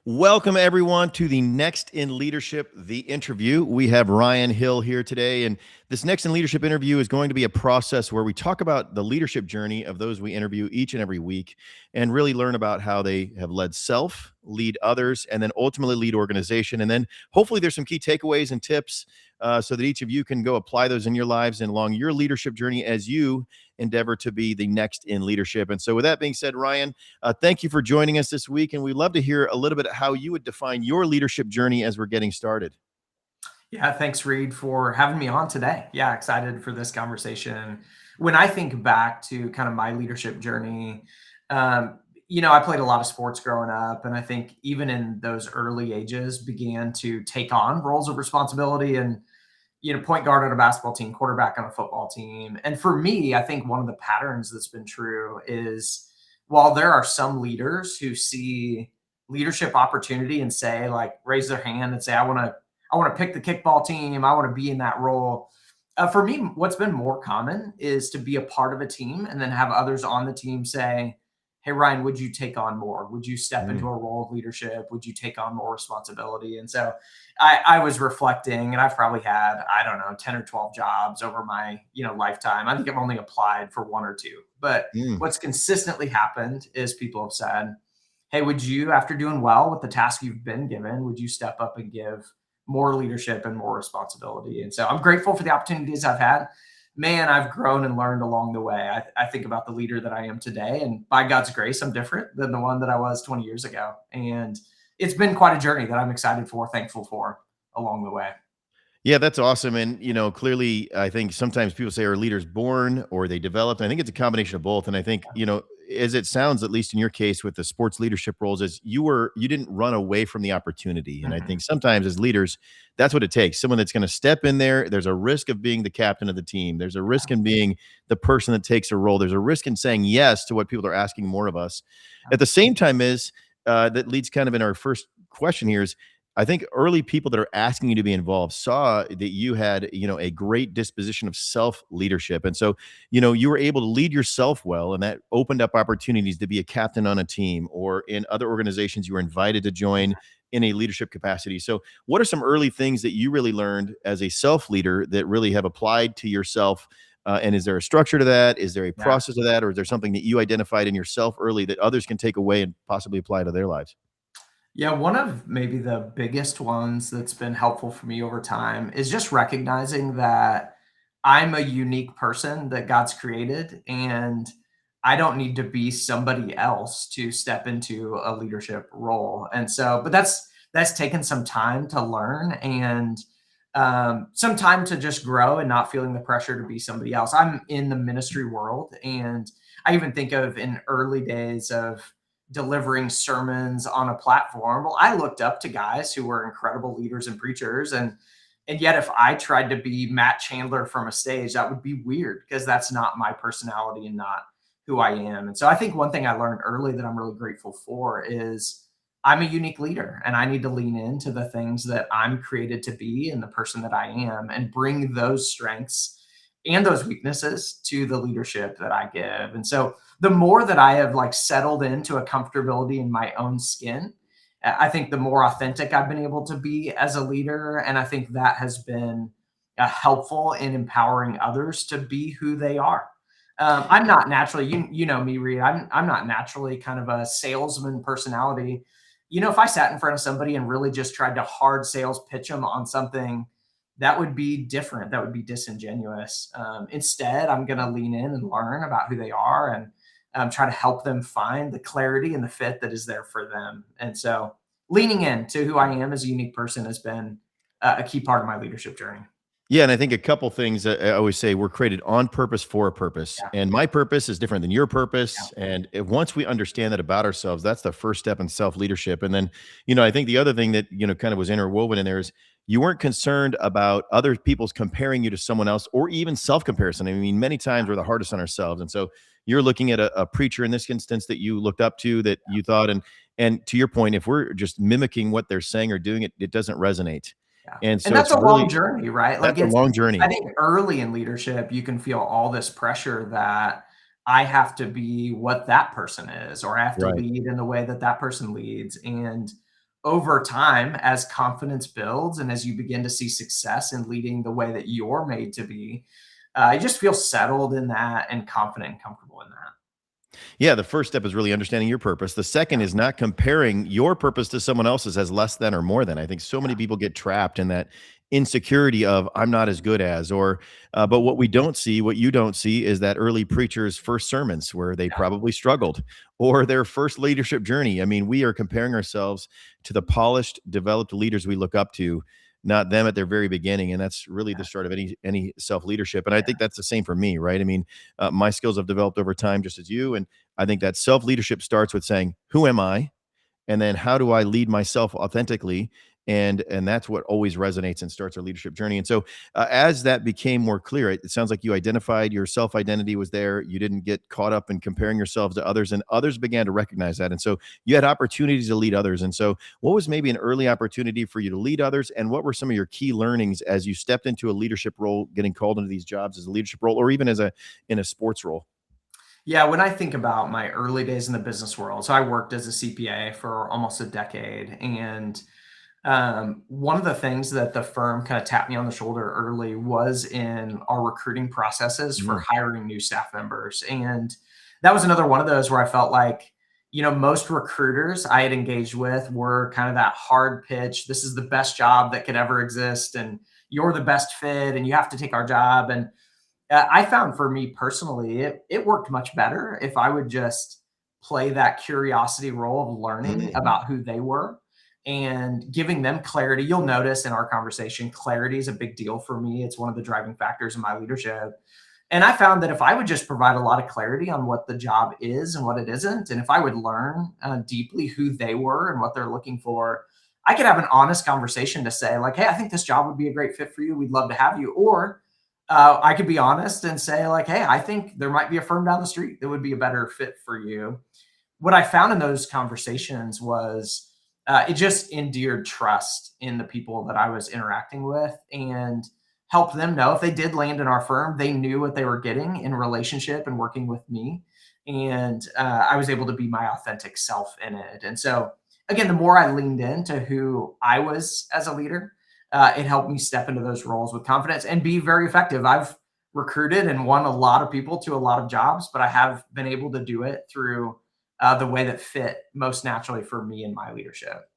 Welcome, everyone, to the Next in Leadership, the interview. We have Ryan Hill here today. And this Next in Leadership interview is going to be a process where we talk about the leadership journey of those we interview each and every week and really learn about how they have led self, lead others, and then ultimately lead organization. And then hopefully there's some key takeaways and tips so that each of you can go apply those in your lives and along your leadership journey as you endeavor to be the next in leadership. And so with that being said, Ryan, thank you for joining us this week, and we'd love to hear a little bit how you would define your leadership journey as we're getting started. Yeah, thanks, Reed, for having me on today. Yeah, excited for this conversation. When I think back to kind of my leadership journey, I played a lot of sports growing up, and I think even in those early ages began to take on roles of responsibility and point guard on a basketball team, quarterback on a football team. And for me, I think one of the patterns that's been true is while there are some leaders who see leadership opportunity and say, like, raise their hand and say, I want to pick the kickball team, I want to be in that role. For me, what's been more common is to be a part of a team and then have others on the team say, hey, Ryan, would you take on more? Would you step into Mm. a role of leadership? Would you take on more responsibility? And so I was reflecting, and I've probably had, I don't know, 10 or 12 jobs over my, lifetime. I think I've only applied for one or two. But Mm. what's consistently happened is people have said, hey, would you, after doing well with the task you've been given, would you step up and give more leadership and more responsibility? And so I'm grateful for the opportunities I've had. Man, I've grown and learned along the way. I think about the leader that I am today, and by God's grace, I'm different than the one that I was 20 years ago. And it's been quite a journey that I'm excited for, thankful for along the way. Yeah, that's awesome. And, clearly, I think sometimes people say, are leaders born or they developed? I think it's a combination of both. And I think, as it sounds, at least in your case with the sports leadership roles, is you didn't run away from the opportunity. And I Mhm. think sometimes as leaders, that's what it takes. Someone that's going to step in there. There's a risk of being the captain of the team. There's a risk in being the person that takes a role. There's a risk in saying yes to what people are asking more of us. At the same time, that leads kind of in our first question here is I think early people that are asking you to be involved saw that you had, a great disposition of self leadership. And so, you were able to lead yourself well, and that opened up opportunities to be a captain on a team or in other organizations you were invited to join in a leadership capacity. So, what are some early things that you really learned as a self leader that really have applied to yourself? And is there a structure to that? Is there a Yeah. process to that? Or is there something that you identified in yourself early that others can take away and possibly apply to their lives? Yeah, one of maybe the biggest ones that's been helpful for me over time is just recognizing that I'm a unique person that God's created, and I don't need to be somebody else to step into a leadership role. And so, but that's taken some time to learn and some time to just grow and not feeling the pressure to be somebody else. I'm in the ministry world, and I even think of in early days of delivering sermons on a platform. Well, I looked up to guys who were incredible leaders and preachers, and yet if I tried to be Matt Chandler from a stage, that would be weird because that's not my personality and not who I am. And so I think one thing I learned early that I'm really grateful for is I'm a unique leader, and I need to lean into the things that I'm created to be and the person that I am and bring those strengths and those weaknesses to the leadership that I give. And so the more that I have like settled into a comfortability in my own skin, I think the more authentic I've been able to be as a leader. And I think that has been helpful in empowering others to be who they are. I'm not naturally, you know me, Reed. I'm not naturally kind of a salesman personality. If I sat in front of somebody and really just tried to hard sales pitch them on something, that would be different. That would be disingenuous. Instead, I'm going to lean in and learn about who they are and try to help them find the clarity and the fit that is there for them. And so, leaning into who I am as a unique person has been a key part of my leadership journey. Yeah, and I think a couple things I always say we're created on purpose for a purpose, Yeah, and my purpose is different than your yeah, purpose. And once we understand that about ourselves, that's the first step in self leadership. And then, I think the other thing that kind of was interwoven in there is you weren't concerned about other people's comparing you to someone else or even self comparison. I mean, many times we're the hardest on ourselves, and so you're looking at a preacher in this instance that you looked up to that you thought, and to your point, if we're just mimicking what they're saying or doing, it doesn't resonate. yeah. And And so that's it's a long really journey, right? Like that's a it's, long I journey. think early in leadership, you can feel all this pressure that I have to be what that person is, or I have to Right. lead in the way that that person leads. And over time, as confidence builds and as you begin to see success in leading the way that you're made to be, you just feel settled in that and confident and comfortable in that. Yeah, the first step is really understanding your purpose. The second Yeah, is not comparing your purpose to someone else's as less than or more than. I think so many yeah, people get trapped in that insecurity of I'm not as good as, or but what we don't see, what you don't see, is that early preacher's first sermons where they yeah, probably struggled, or their first leadership journey. I mean, we are comparing ourselves to the polished, developed leaders we look up to, not them at their very beginning, and that's really the yeah, start of any self leadership. And I yeah, think that's the same for me, right? I mean, my skills have developed over time, just as you, and I think that self leadership starts with saying, "Who am I?" and then how do I lead myself authentically? And that's what always resonates and starts our leadership journey. And so, as that became more clear, it sounds like you identified your self identity was there. You didn't get caught up in comparing yourselves to others, and others began to recognize that. And so, you had opportunities to lead others. And so, what was maybe an early opportunity for you to lead others? And what were some of your key learnings as you stepped into a leadership role, getting called into these jobs as a leadership role, or even as a in a sports role? yeah. When I think about my early days in the business world, so I worked as a CPA for almost a decade, and one of the things that the firm kind of tapped me on the shoulder early was in our recruiting processes for Mm, hiring new staff members. And that was another one of those where I felt like, most recruiters I had engaged with were kind of that hard pitch. This is the best job that could ever exist. And you're the best fit and you have to take our job. And I found for me personally, it worked much better if I would just play that curiosity role of learning mm, about who they were and giving them clarity. You'll notice in our conversation, clarity is a big deal for me. It's one of the driving factors in my leadership. And I found that if I would just provide a lot of clarity on what the job is and what it isn't, and if I would learn deeply who they were and what they're looking for, I could have an honest conversation to say, like, hey, I think this job would be a great fit for you. We'd love to have you. Or I could be honest and say, like, hey, I think there might be a firm down the street that would be a better fit for you. What I found in those conversations was it just endeared trust in the people that I was interacting with and helped them know if they did land in our firm, they knew what they were getting in relationship and working with me. And I was able to be my authentic self in it. And so, again, the more I leaned into who I was as a leader, it helped me step into those roles with confidence and be very effective. I've recruited and won a lot of people to a lot of jobs, but I have been able to do it through the way that fit most naturally for me and my leadership.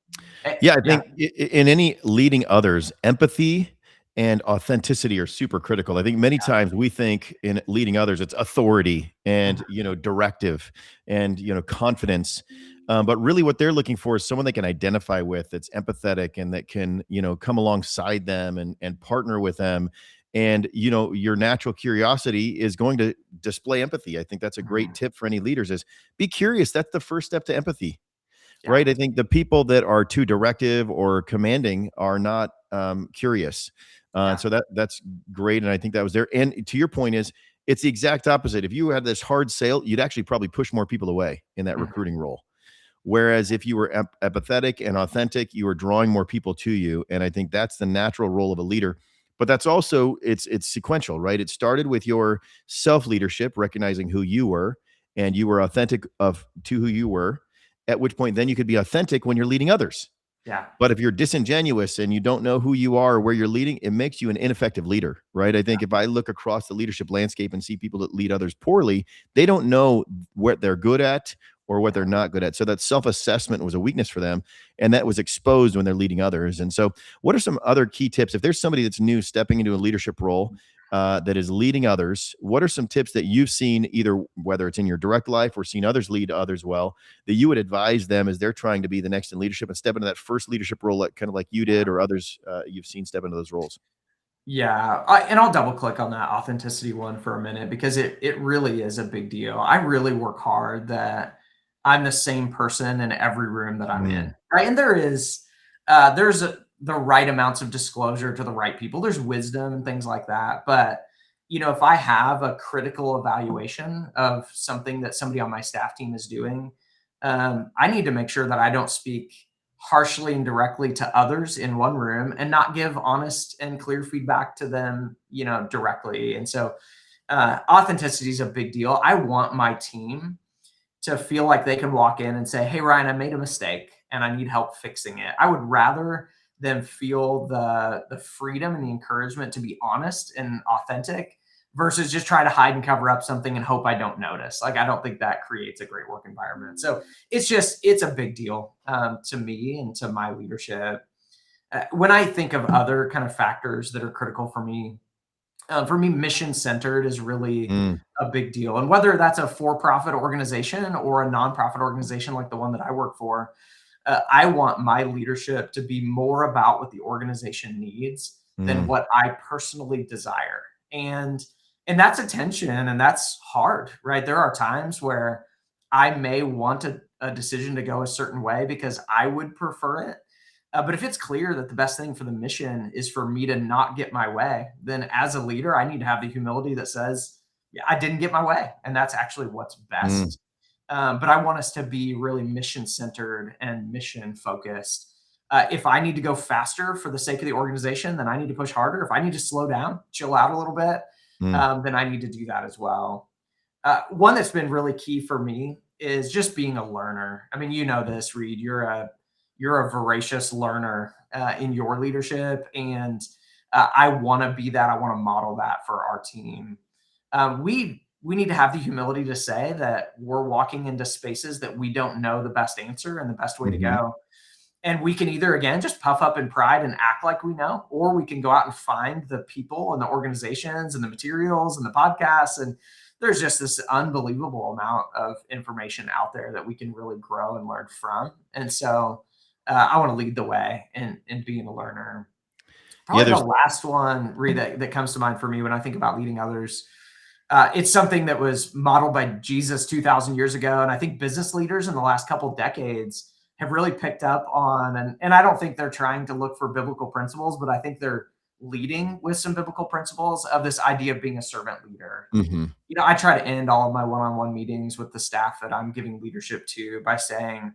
Yeah, I Yeah, think in any leading others, empathy and authenticity are super critical. I think many times we think in leading others, it's authority and directive and confidence. But really, what they're looking for is someone they can identify with, that's empathetic and that can come alongside them and partner with them. And your natural curiosity is going to display empathy. I think that's a great mhm, tip for any leaders: is be curious. That's the first step to empathy. yeah, Right? I think the people that are too directive or commanding are not, curious. yeah, So that's great, and I think that was there. And to your point is, it's the exact opposite. If you had this hard sale, you'd actually probably push more people away in that mhm, recruiting role. Whereas if you were empathetic and authentic, you were drawing more people to you, and I think that's the natural role of a leader. But that's also it's sequential, right? It started with your self leadership, recognizing who you were, and you were authentic of to who you were. At which point, then you could be authentic when you're leading others. yeah, But if you're disingenuous and you don't know who you are or where you're leading, it makes you an ineffective leader, right? I think if I look across the leadership landscape and see people that lead others poorly, they don't know what they're good at or what they're not good at. So that self-assessment was a weakness for them, and that was exposed when they're leading others. And so, what are some other key tips if there's somebody that's new stepping into a leadership role that is leading others? What are some tips that you've seen, either whether it's in your direct life or seen others lead others well, that you would advise them as they're trying to be the next in leadership and step into that first leadership role, like kind of like you yeah. did or others you've seen step into those roles? Yeah, and I'll double click on that authenticity one for a minute because it really is a big deal. I really work hard that I'm the same person in every room that I'm in, Mm, right? And the right amounts of disclosure to the right people. There's wisdom and things like that, but if I have a critical evaluation of something that somebody on my staff team is doing, I need to make sure that I don't speak harshly and directly to others in one room and not give honest and clear feedback to them, directly. And so authenticity is a big deal. I want my team to feel like they can walk in and say, "Hey, Ryan, I made a mistake and I need help fixing it." I would rather them feel the freedom and the encouragement to be honest and authentic versus just try to hide and cover up something and hope I don't notice. Like, I don't think that creates a great work environment. So it's a big deal to me and to my leadership. When I think of other kind of factors that are critical for me, mission centered is really Mm, a big deal. And whether that's a for profit organization or a nonprofit organization like the one that I work for, I want my leadership to be more about what the organization needs than mm, what I personally desire. And that's a tension and that's hard, right? There are times where I may want a decision to go a certain way because I would prefer it. But if it's clear that the best thing for the mission is for me to not get my way, then as a leader, I need to have the humility that says, yeah, I didn't get my way. And that's actually what's mm, best. But I want us to be really mission centered and mission focused. If I need to go faster for the sake of the organization, then I need to push harder. If I need to slow down, chill out a little bit, mm. then I need to do that as well. One that's been really key for me is just being a learner. I mean, you know this, Reed. You're a voracious learner in your leadership, and I want to be that. I want to model that for our team. We need to have the humility to say that we're walking into spaces that we don't know the best answer and the best way to Mhm. go. And we can either, again, just puff up in pride and act like we know, or we can go out and find the people and the organizations and the materials and the podcasts. And there's just this unbelievable amount of information out there that we can really grow and learn from. And so I want to lead the way in being a learner. Yeah, Probably the there's last one, Reed, that comes to mind for me when I think about leading others. It's something that was modeled by Jesus 2,000 years ago. And I think business leaders in the last couple decades have really picked up on, and I don't think they're trying to look for biblical principles, but I think they're leading with some biblical principles of this idea of being a servant leader. Mhm. I try to end all of my one-on-one meetings with the staff that I'm giving leadership to by saying,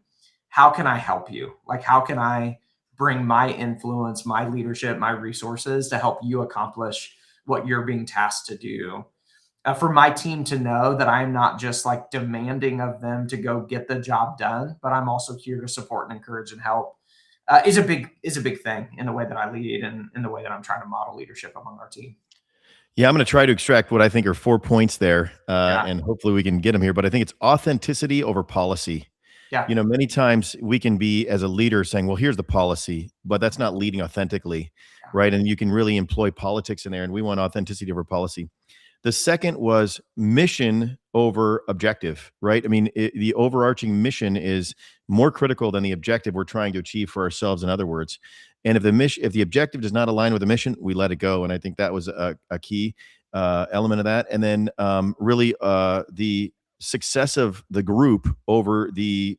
how can I help you? Like, how can I bring my influence, my leadership, my resources to help you accomplish what you're being tasked to do? For my team to know that I'm not just like demanding of them to go get the job done, but I'm also here to support and encourage and help is a big thing in the way that I lead and in the way that I'm trying to model leadership among our team. Yeah, I'm gonna try to extract what I think are 4 points there, Yeah, and hopefully we can get them here, but I think it's authenticity over policy. yeah, Many times we can be, as a leader, saying, "Well, here's the policy," but that's not leading authentically, yeah, right? And you can really employ politics in there, and we want authenticity over policy. The second was mission over objective, right? I mean, the overarching mission is more critical than the objective we're trying to achieve for ourselves, in other words. And if the objective does not align with the mission, we let it go. And I think that was a key element of that. And then really the success of the group over the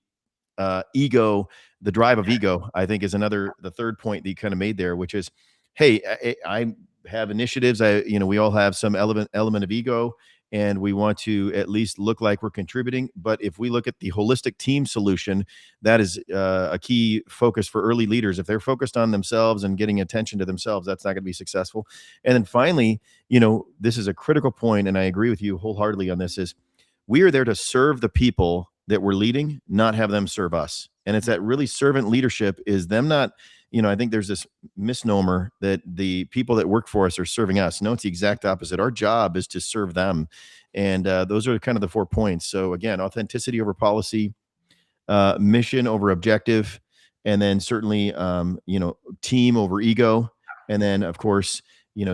ego, the drive of ego, I think is the third point that you kind of made there, which is, hey, I have initiatives. We all have some element of ego, and we want to at least look like we're contributing. But if we look at the holistic team solution, that is a key focus for early leaders. If they're focused on themselves and getting attention to themselves, that's not going to be successful. And then finally, this is a critical point, and I agree with you wholeheartedly on this, is we are there to serve the people that we're leading, not have them serve us. And it's that really servant leadership is them not, I think there's this misnomer that the people that work for us are serving us. No, it's the exact opposite. Our job is to serve them. And those are kind of the 4 points. So again, authenticity over policy, mission over objective, and then certainly, team over ego. And then of course,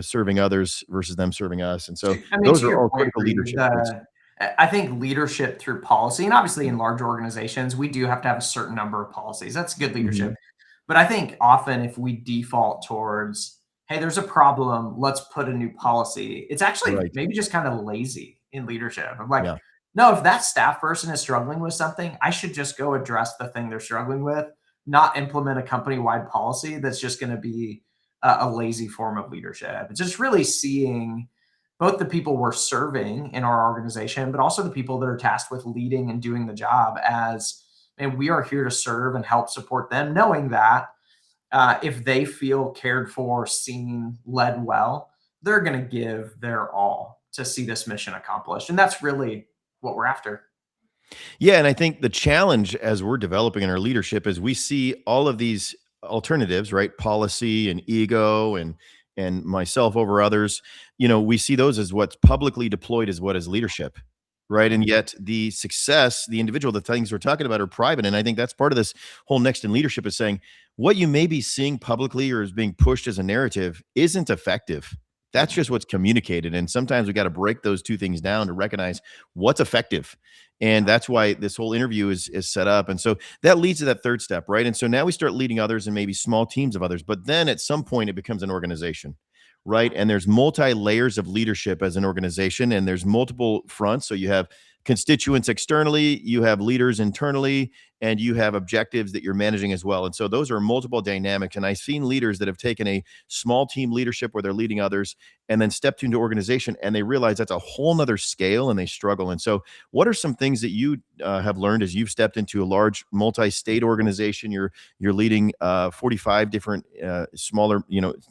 serving others versus them serving us. And so I mean, those to are your all point, critical Reed, leadership points. I think leadership through policy, and obviously in large organizations, we do have to have a certain number of policies. That's good leadership. Mhm. But I think often if we default towards, hey, there's a problem, let's put a new policy, it's actually Right. maybe just kind of lazy in leadership. I'm like, Yeah. no, if that staff person is struggling with something, I should just go address the thing they're struggling with, not implement a company wide policy that's just going to be a lazy form of leadership. It's just really seeing both the people we're serving in our organization, but also the people that are tasked with leading and doing the job as, and we are here to serve and help support them, knowing that if they feel cared for, seen, led well, they're going to give their all to see this mission accomplished. And that's really what we're after. Yeah, and I think the challenge as we're developing in our leadership is we see all of these alternatives, right? Policy and ego and myself over others. We see those as what's publicly deployed as what is leadership, right? And Mhm. yet the success, the individual, the things we're talking about are private. And I think that's part of this whole next in leadership is saying what you may be seeing publicly or is being pushed as a narrative isn't effective. That's Mhm. just what's communicated. And sometimes we got to break those two things down to recognize what's effective, and Yeah. that's why this whole interview is set up. And so that leads to that third step, right? And so now we start leading others and maybe small teams of others. But then at some point it becomes an organization, right? Yeah. And there's multi layers of leadership as an organization, and there's multiple fronts. So you have constituents externally, you have leaders internally, and you have objectives that you're managing as well. And so those are multiple dynamics. And I've seen leaders that have taken a small team leadership where they're leading others and then stepped into organization and they realize that's a whole nother scale and they struggle. And so what are some things that you have learned as you've stepped into a large multi-state organization? You're leading 45 different smaller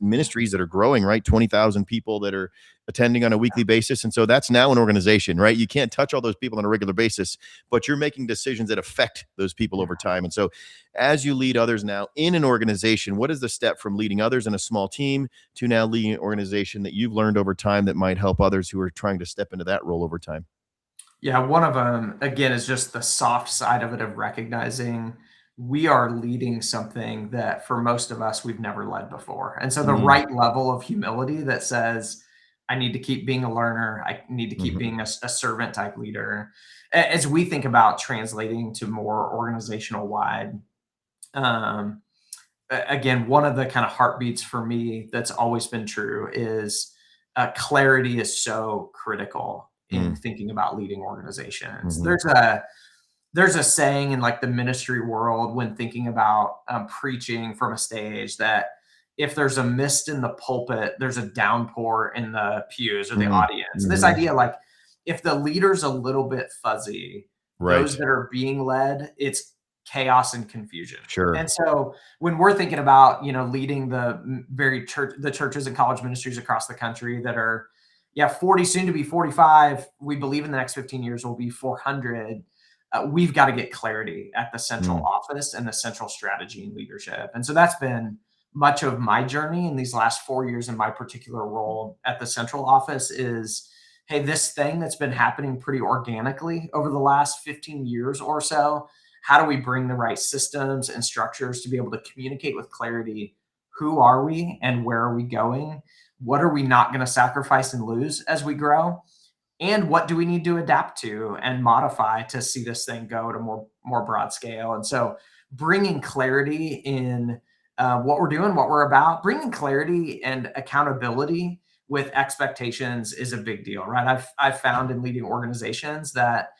ministries that are growing, right? 20,000 people that are attending on a weekly basis, and so that's now an organization, right? You can't touch all those people on a regular basis, but you're making decisions that affect those people over Yeah. time. And so, as you lead others now in an organization, what is the step from leading others in a small team to now leading an organization that you've learned over time that might help others who are trying to step into that role over time? Yeah, one of them, again, is just the soft side of it of recognizing we are leading something that for most of us, we've never led before. And so the Mm, right level of humility that says, I need to keep being a learner, I need to keep mhm, being a servant type leader. As we think about translating to more organizational wide, um, again, one of the kind of heartbeats for me that's always been true is clarity is so critical in mm, thinking about leading organizations. mhm, There's a saying in like the ministry world when thinking about preaching from a stage that if there's a mist in the pulpit, there's a downpour in the pews or the mm, audience. And this mhm. idea, like, if the leader's a little bit fuzzy, those Right. that are being led, it's chaos and confusion. Sure. And so when we're thinking about, leading the churches and college ministries across the country that are, yeah, 40, soon to be 45, we believe in the next 15 years will be 400. We've got to get clarity at the central Mm, office and the central strategy and leadership. And so that's been much of my journey in these last 4 years in my particular role at the central office is, hey, this thing that's been happening pretty organically over the last 15 years or so, how do we bring the right systems and structures to be able to communicate with clarity? Who are we and where are we going? What are we not going to sacrifice and lose as we grow? And what do we need to adapt to and modify to see this thing go to more broad scale? And so bringing clarity in what we're doing, what we're about, bringing clarity and accountability with expectations is a big deal, right? I've found in leading organizations that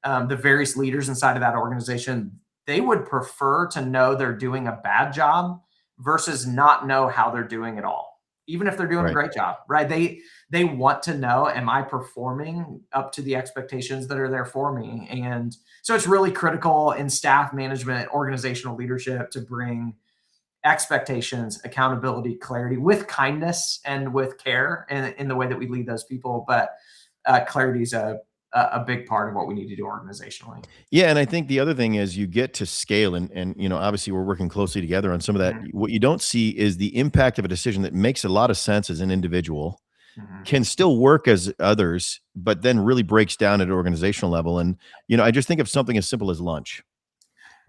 the various leaders inside of that organization, they would prefer to know they're doing a bad job versus not know how they're doing at all, even if they're doing a right. great job, right? They want to know, am I performing up to the expectations that are there for me? And so it's really critical in staff management, organizational leadership to bring expectations, accountability, clarity with kindness and with care in the way that we lead those people. But clarity is a big part of what we need to do organizationally. Yeah, and I think the other thing is you get to scale and obviously we're working closely together on some of that. Mhm, What you don't see is the impact of a decision that makes a lot of sense as an individual mhm. can still work as others, but then really breaks down at an organizational level. And I just think of something as simple as lunch.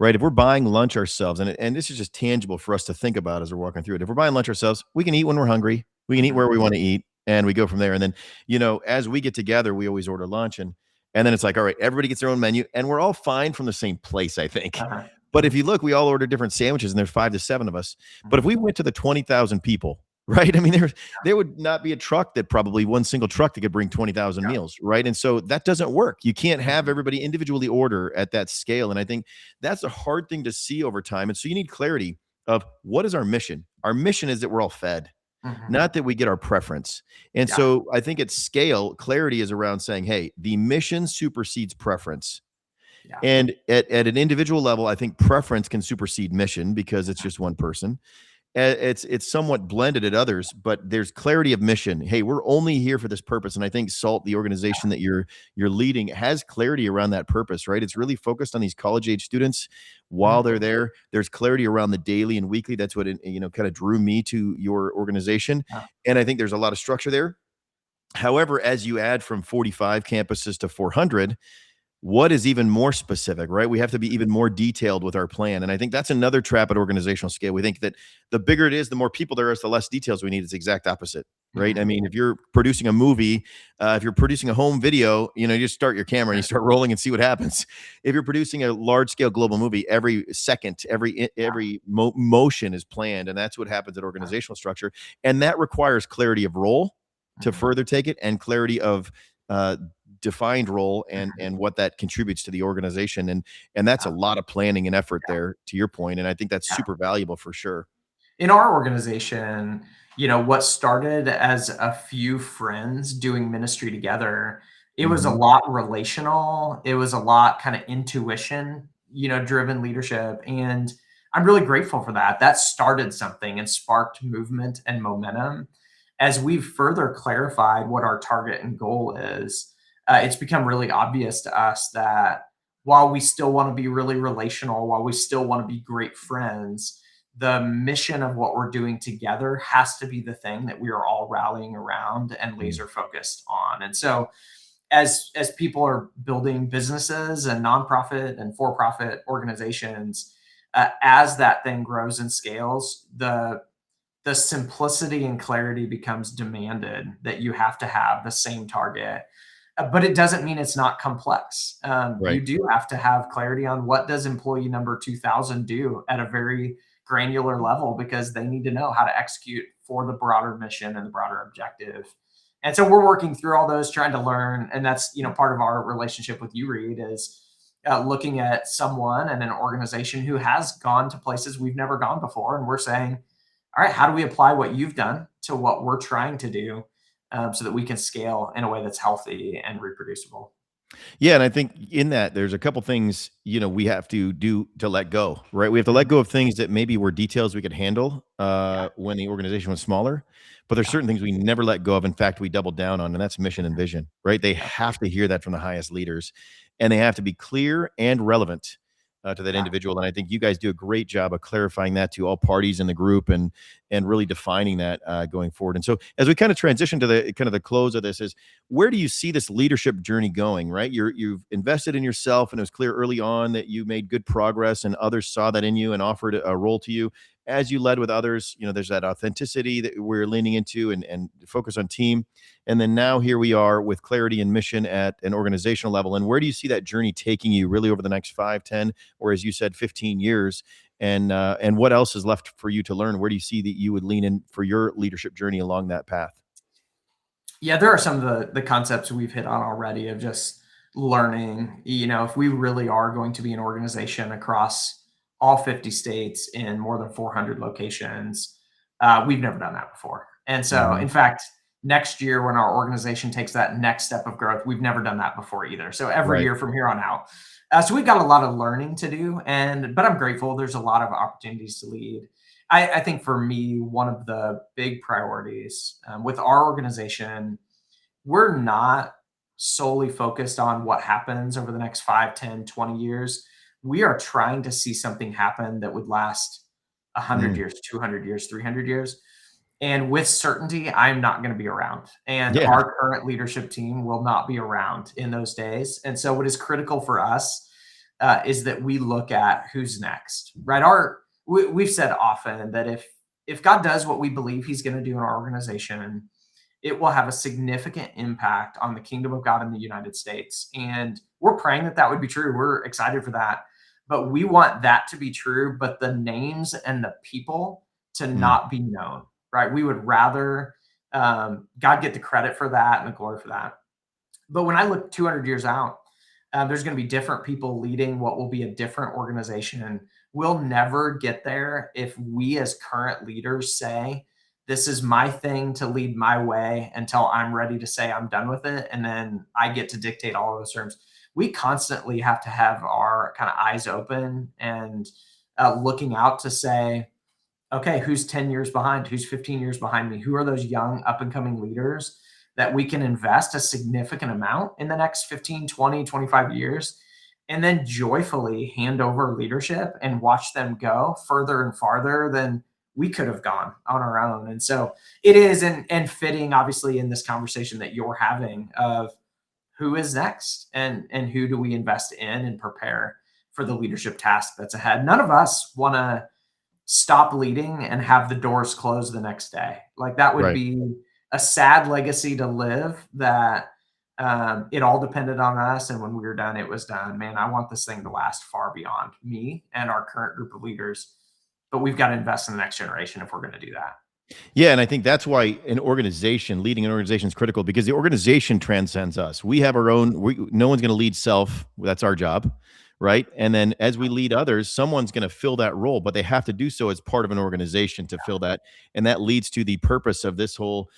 Right? If we're buying lunch ourselves, and this is just tangible for us to think about as we're walking through it. If we're buying lunch ourselves, we can eat when we're hungry. We can eat Mhm. where we want to eat, and we go from there. And then, as we get together, we always order lunch, and then it's like, all right, everybody gets their own menu, and we're all fine from the same place, I think. Uh-huh. But if you look, we all order different sandwiches, and there's 5 to 7 of us. But if Mhm. we went to the 20,000 people, right? I mean, there would not be a truck that probably one single truck that could bring 20,000 Yeah. meals, right? And so that doesn't work. You can't have Mhm. everybody individually order at that scale. And I think that's a hard thing to see over time. And so you need clarity of what is our mission? Our mission is that we're all fed, Mhm. not that we get our preference. And Yeah. so I think at scale, clarity is around saying, hey, the mission supersedes preference. Yeah. And at an individual level, I think preference can supersede mission because it's just one person. It's somewhat blended at others, but there's clarity of mission. Hey, we're only here for this purpose, and I think SALT, the organization that you're leading, has clarity around that purpose, right? It's really focused on these college age students while Mhm. they're there. There's clarity around the daily and weekly. That's what kind of drew me to your organization, Yeah. and I think there's a lot of structure there. However, as you add from 45 campuses to 400, what is even more specific, right? We have to be even more detailed with our plan. And I think that's another trap at organizational scale. We think that the bigger it is, the more people there is, the less details we need. It's the exact opposite, right? I Mhm. mean, if you're producing a movie, if you're producing a home video, you just start your camera and you Right. start rolling and see what happens. If you're producing a large scale global movie, every second, every motion is planned. And that's what happens at Yeah. organizational structure. And that requires clarity of role to Mhm. further take it, and clarity of uh, defined role Mhm. and what that contributes to the organization, and that's a Yeah. lot of planning and effort Yeah. there, to your point, and I think that's Yeah. super valuable for sure. In our organization, what started as a few friends doing ministry together, it was a Mhm. lot relational. It was a lot kind of intuition, driven leadership. And I'm really grateful for that. That started something and sparked movement and momentum. As we've further clarified what our target and goal is, it's become really obvious to us that while we still want to be really relational, while we still want to be great friends, the mission of what we're doing together has to be the thing that we are all rallying around and Mm. laser focused on. And so as people are building businesses and nonprofit and for-profit organizations, as that thing grows and scales, the simplicity and clarity becomes demanded, that you have to have the same target. But it doesn't mean it's not complex. You Right. do have to have clarity on what does employee number 2000 do at a very granular level, because they need to know how to execute for the broader mission and the broader objective. And so we're working through all those, trying to learn. And that's, part of our relationship with you, Reed, is looking at someone and an organization who has gone to places we've never gone before. And we're saying, all right, how do we apply what you've done to what we're trying to do, so that we can scale in a way that's healthy and reproducible? Yeah, and I think in that there's a couple things, we have to do to let go, right? We have to let Mhm. go of things that maybe were details we could handle Yeah, when the organization was smaller, but there's yeah, certain things we never let go of. In fact, we doubled down on, and that's mission and mhm, vision, right? They yeah, have to hear that from the highest leaders, and they have to be clear and relevant to that yeah. individual. And I think you guys do a great job of clarifying that to all parties in the group, and really defining that going forward. And so, as we kind of transition to the kind of the close of this, is where do you see this leadership journey going, right? You've invested in yourself, and it was clear early on that you made good progress, and others saw that in you and offered a role to you. As you led with others, there's that authenticity that we're leaning into, and focus on team. And then now here we are with clarity and mission at an organizational level. And where do you see that journey taking you really over the next 5, 10, or as you said, 15 years? And what else is left for you to learn? Where do you see that you would lean in for your leadership journey along that path? Yeah, there are some of the concepts we've hit on already of just learning. If we really are going to be an organization across all 50 states in more than 400 locations, we've never done that before. And so, Mhm. in fact, next year when our organization takes that next step of growth, we've never done that before either. So every Right. year from here on out, so we've got a lot of learning to do, but I'm grateful. There's a lot of opportunities to lead. I think for me, one of the big priorities with our organization, we're not solely focused on what happens over the next 5, 10, 20 years. We are trying to see something happen that would last 100 Mm. years, 200 years, 300 years. And with certainty, I'm not going to be around. And Yeah. our current leadership team will not be around in those days. And so, what is critical for us is that we look at who's next, right? We've said often that if God does what we believe He's going to do in our organization, it will have a significant impact on the kingdom of God in the United States. And we're praying that that would be true. We're excited for that. But we want that to be true, but the names and the people to Mm. not be known, right? We would rather God get the credit for that and the glory for that. But when I look 200 years out, there's going to be different people leading what will be a different organization. And we'll never get there if we, as current leaders, say, this is my thing to lead my way until I'm ready to say I'm done with it. And then I get to dictate all of those terms. We constantly have to have our kind of eyes open and looking out to say, okay, who's 10 years behind? Who's 15 years behind me? Who are those young up and coming leaders that we can invest a significant amount in the next 15, 20, 25 years? And then joyfully hand over leadership and watch them go further and farther than we could have gone on our own. And so it is, and fitting obviously in this conversation that you're having of who is next, and who do we invest in and prepare for the leadership task that's ahead. None of us want to stop leading and have the doors closed the next day. Like that would Right. be a sad legacy to live, that it all depended on us. And when we were done, it was done. Man, I want this thing to last far beyond me and our current group of leaders. But we've got to invest in the next generation if we're going to do that. Yeah, and I think that's why an organization, leading an organization is critical because the organization transcends us. We have our own, no one's going to lead self. That's our job, right? And then as we lead others, someone's going to fill that role, but they have to do so as part of an organization to fill that. And that leads to the purpose of this whole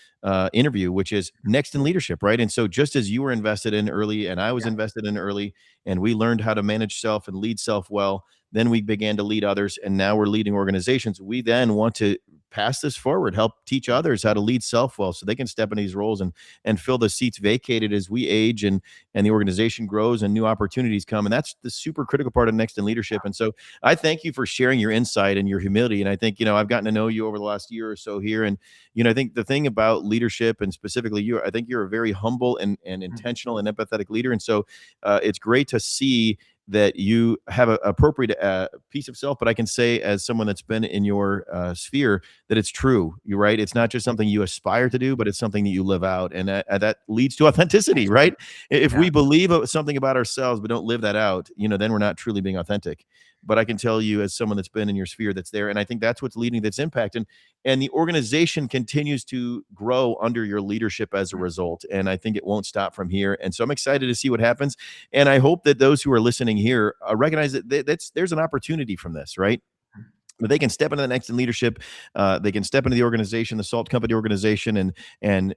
interview, which is next in leadership, right? And so just as you were invested in early and I was Yeah. invested in early, and we learned how to manage self and lead self well, then we began to lead others, and now we're leading organizations. We then want to pass this forward, help teach others how to lead self well so they can step into these roles and fill the seats vacated as we age and the organization grows and new opportunities come. And that's the super critical part of next in leadership. And so I thank you for sharing your insight and your humility. And I think, I've gotten to know you over the last year or so here. And, I think the thing about leadership and specifically you, I think you're a very humble and intentional and empathetic leader. And so it's great to see that you have an appropriate piece of self. But I can say, as someone that's been in your sphere, that it's true. You're right. It's not just something you aspire to do, but it's something that you live out. And that leads to authenticity, right? If Yeah. we believe something about ourselves, but don't live that out, then we're not truly being authentic. But I can tell you, as someone that's been in your sphere, that's there. And I think that's what's leading this impact. And the organization continues to grow under your leadership as a result. And I think it won't stop from here. And so I'm excited to see what happens. And I hope that those who are listening here recognize that there's an opportunity from this, right? But they can step into the next in leadership. They can step into the organization, the salt company organization, and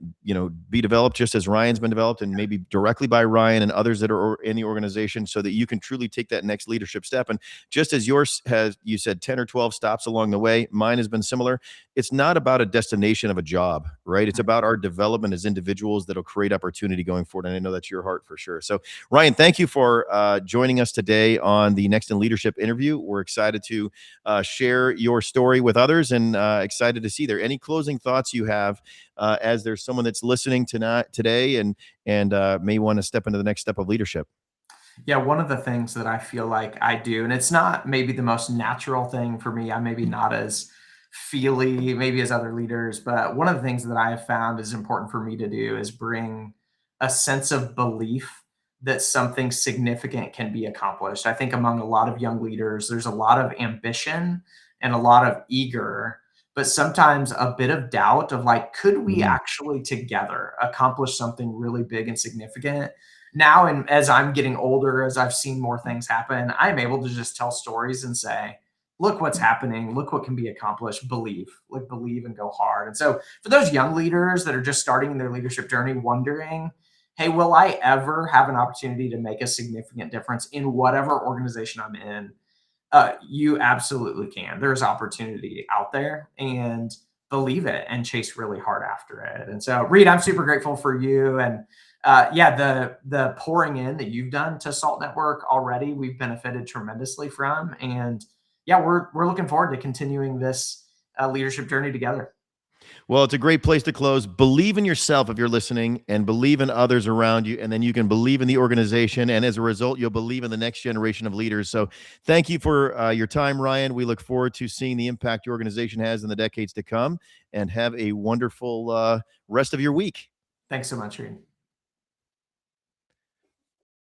be developed just as Ryan's been developed, and maybe directly by Ryan and others that are in the organization, so that you can truly take that next leadership step. And just as yours has, you said 10 or 12 stops along the way, mine has been similar. It's not about a destination of a job, right? It's about our development as individuals that'll create opportunity going forward. And I know that's your heart for sure. So Ryan, thank you for joining us today on the Next in Leadership interview. We're excited to share your story with others, and excited to see there. Any closing thoughts you have as there's someone that's listening tonight today and may want to step into the next step of leadership? Yeah, one of the things that I feel like I do, and it's not maybe the most natural thing for me, I'm maybe not as feely maybe as other leaders, but one of the things that I have found is important for me to do is bring a sense of belief that something significant can be accomplished. I think among a lot of young leaders, there's a lot of ambition and a lot of eager, but sometimes a bit of doubt of like, could we Mhm. actually together accomplish something really big and significant? Now, and as I'm getting older, as I've seen more things happen, I'm able to just tell stories and say, look what's happening, look what can be accomplished, believe, like believe and go hard. And so for those young leaders that are just starting their leadership journey, wondering, hey, will I ever have an opportunity to make a significant difference in whatever organization I'm in? You absolutely can. There's opportunity out there, and believe it and chase really hard after it. And so, Reed, I'm super grateful for you. And yeah, the pouring in that you've done to Salt Network already, we've benefited tremendously from. And yeah, we're looking forward to continuing this leadership journey together. Well, it's a great place to close. Believe in yourself if you're listening, and believe in others around you. And then you can believe in the organization. And as a result, you'll believe in the next generation of leaders. So thank you for your time, Ryan. We look forward to seeing the impact your organization has in the decades to come. And have a wonderful rest of your week. Thanks so much, Reed.